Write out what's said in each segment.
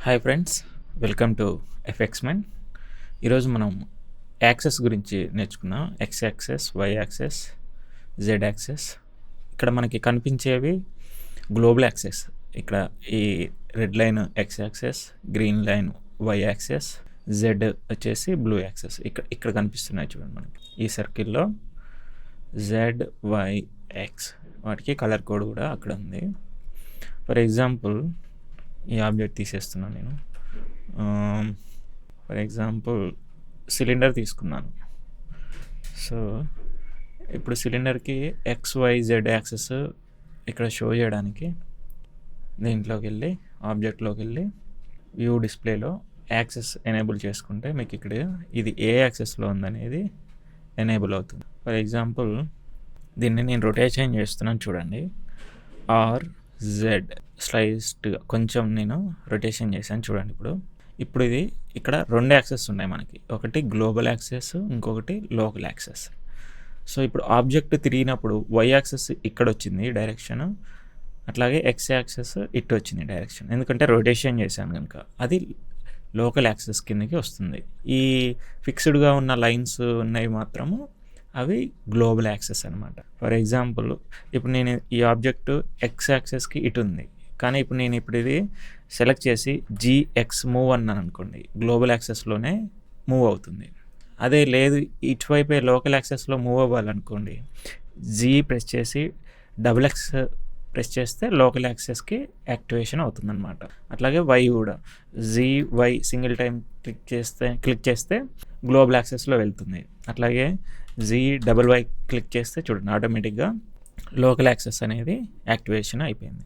Hi friends, welcome to FX men. ఈరోజు మనం axes గురించి నేర్చుకుందాం. X axes, Y axes, Z axes. ఇక్కడ మనకి కనిపించేవి గ్లోబల్ యాక్సెస్. ఇక్కడ ఈ red line X axes, green line Y axes, Z వచ్చేసి బ్లూ యాక్సెస్. ఇక్కడ కనిపిస్తున్నాయి చూడండి మనకి ఈ సర్కిల్లో జెడ్, వై, ఎక్స్. వాటికి కలర్ కోడ్ కూడా అక్కడ ఉంది. ఫర్ ఎగ్జాంపుల్ ఈ ఆబ్జెక్ట్ తీసేస్తున్నాను నేను. ఫర్ ఎగ్జాంపుల్ సిలిండర్ తీసుకున్నాను. సో ఇప్పుడు సిలిండర్కి ఎక్స్, వై, జెడ్ యాక్సెస్ ఇక్కడ షో చేయడానికి దీంట్లోకి వెళ్ళి ఆబ్జెక్ట్లోకి వెళ్ళి వ్యూ డిస్ప్లేలో యాక్సెస్ ఎనేబుల్ చేసుకుంటే మీకు ఇక్కడ ఇది ఏ యాక్సెస్లో ఉందనేది ఎనేబుల్ అవుతుంది. ఫర్ ఎగ్జాంపుల్ దీన్ని నేను రొటేషన్ చేస్తున్నాను చూడండి. ఆర్ జెడ్ స్లైస్డ్గా కొంచెం నేను రొటేషన్ చేశాను చూడండి. ఇప్పుడు ఇది ఇక్కడ రెండు యాక్సెస్ ఉన్నాయి మనకి. ఒకటి గ్లోబల్ యాక్సెస్, ఇంకొకటి లోకల్ యాక్సెస్. సో ఇప్పుడు ఆబ్జెక్ట్ తిరిగినప్పుడు వై యాక్సెస్ ఇక్కడ వచ్చింది డైరెక్షన్, అట్లాగే ఎక్స్ యాక్సెస్ ఇటు వచ్చింది డైరెక్షన్. ఎందుకంటే రొటేషన్ చేశాను కనుక అది లోకల్ యాక్సెస్ కిందకి వస్తుంది. ఈ ఫిక్స్డ్గా ఉన్న లైన్స్ ఉన్నవి మాత్రము అవి గ్లోబల్ యాక్సెస్ అనమాట. ఫర్ ఎగ్జాంపుల్ ఇప్పుడు నేను ఈ ఆబ్జెక్ట్ ఎక్స్ యాక్సెస్కి ఇటు ఉంది, కానీ ఇప్పుడు ఇది సెలెక్ట్ చేసి జిఎక్స్ మూవ్ అన్నాను అనుకోండి, గ్లోబల్ యాక్సెస్లోనే మూవ్ అవుతుంది. అదే లేదు ఇటువైపే లోకల్ యాక్సెస్లో మూవ్ అవ్వాలనుకోండి, జీ ప్రెస్ చేసి డబుల్ ఎక్స్ ప్రెస్ చేస్తే లోకల్ యాక్సెస్కి యాక్టివేషన్ అవుతుందన్నమాట. అట్లాగే వై కూడా వై సింగిల్ టైం క్లిక్ చేస్తే గ్లోబల్ యాక్సెస్లో వెళ్తుంది. అట్లాగే డబుల్ వై క్లిక్ చేస్తే చూడండి ఆటోమేటిక్గా లోకల్ యాక్సెస్ అనేది యాక్టివేషన్ అయిపోయింది.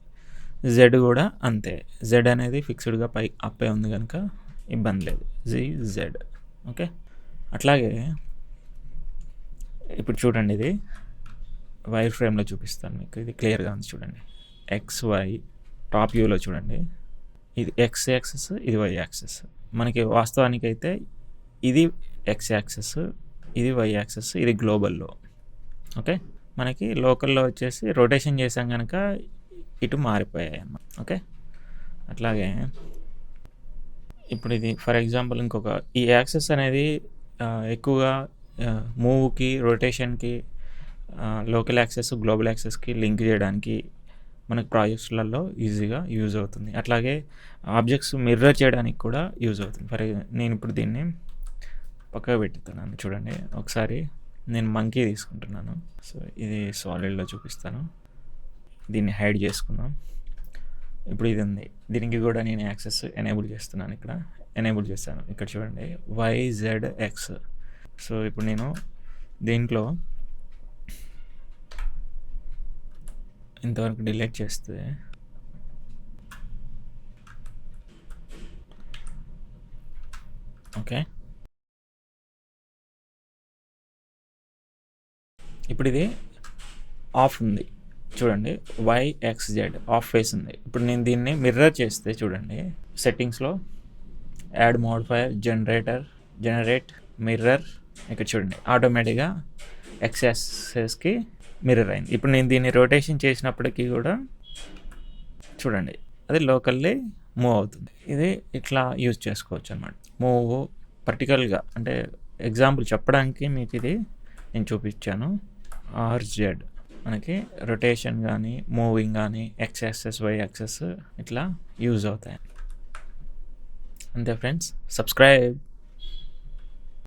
జెడ్ కూడా అంతే. జెడ్ అనేది ఫిక్స్డ్గా అప్పే ఉంది కనుక ఇబ్బంది లేదు. Z okay. అట్లాగే ఇప్పుడు చూడండి, ఇది వైర్ ఫ్రేమ్లో చూపిస్తాను మీకు. ఇది క్లియర్గా ఉంది చూడండి. ఎక్స్, వై టాప్ వ్యూలో చూడండి. ఇది ఎక్స్ యాక్సెస్, ఇది వై యాక్సెస్. మనకి వాస్తవానికి అయితే ఇది ఎక్స్ యాక్సెస్, ఇది వై యాక్సెస్, ఇది గ్లోబల్లో. ఓకే, మనకి లోకల్లో వచ్చేసి రొటేషన్ చేసాం కనుక ఇటు మారిపోయాయి అన్నమాట. ఓకే, అట్లాగే ఇప్పుడు ఇది ఫర్ ఎగ్జాంపుల్ ఇంకొక ఈ యాక్సెస్ అనేది ఎక్కువగా మూవ్కి, రొటేషన్కి, లోకల్ యాక్సెస్ గ్లోబల్ యాక్సెస్కి లింక్ చేయడానికి మనకు ప్రాజెక్ట్స్లలో ఈజీగా యూజ్ అవుతుంది. అట్లాగే ఆబ్జెక్ట్స్ మిర్రర్ చేయడానికి కూడా యూజ్ అవుతుంది. నేను ఇప్పుడు దీన్ని పక్కకు పెట్టుతున్నాను చూడండి. ఒకసారి నేను మంకీ తీసుకుంటున్నాను. సో ఇది సాలిడ్లో చూపిస్తాను. దీన్ని హైడ్ చేసుకుందాం. ఇప్పుడు ఇది ఉంది, దీనికి కూడా నేను యాక్సెస్ ఎనేబుల్ చేస్తున్నాను. ఇక్కడ ఎనేబుల్ చేస్తాను. ఇక్కడ చూడండి వై, జెడ్, ఎక్స్. సో ఇప్పుడు నేను దీంట్లో ఇంతవరకు డిలీట్ చేస్తే ఓకే, ఇప్పుడు ఇది ఆఫ్ ఉంది చూడండి. Y, X, Z off face ఉంది. ఇప్పుడు నేను దీన్ని మిర్రర్ చేస్తే చూడండి, సెట్టింగ్స్లో యాడ్ మోడిఫైయర్, జనరేట్ మిర్రర్. ఇక్కడ చూడండి ఆటోమేటిక్గా ఎక్స్ యాక్సెస్కి మిర్రర్ అయింది. ఇప్పుడు నేను దీన్ని రొటేషన్ చేసినప్పటికీ కూడా చూడండి అది లోకల్లీ మూవ్ అవుతుంది. ఇది ఇట్లా యూజ్ చేసుకోవచ్చు అన్నమాట. మూవ్ పర్టికులర్గా అంటే ఎగ్జాంపుల్ చెప్పడానికి మీకు ఇది నేను చూపించాను. ఆర్జెడ్ మనకి రొటేషన్ కానీ, మూవింగ్ కానీ, ఎక్స్ యాక్సెస్, వై యాక్సెస్ ఇట్లా యూజ్ అవుతాయి. అంతే ఫ్రెండ్స్, సబ్స్క్రైబ్.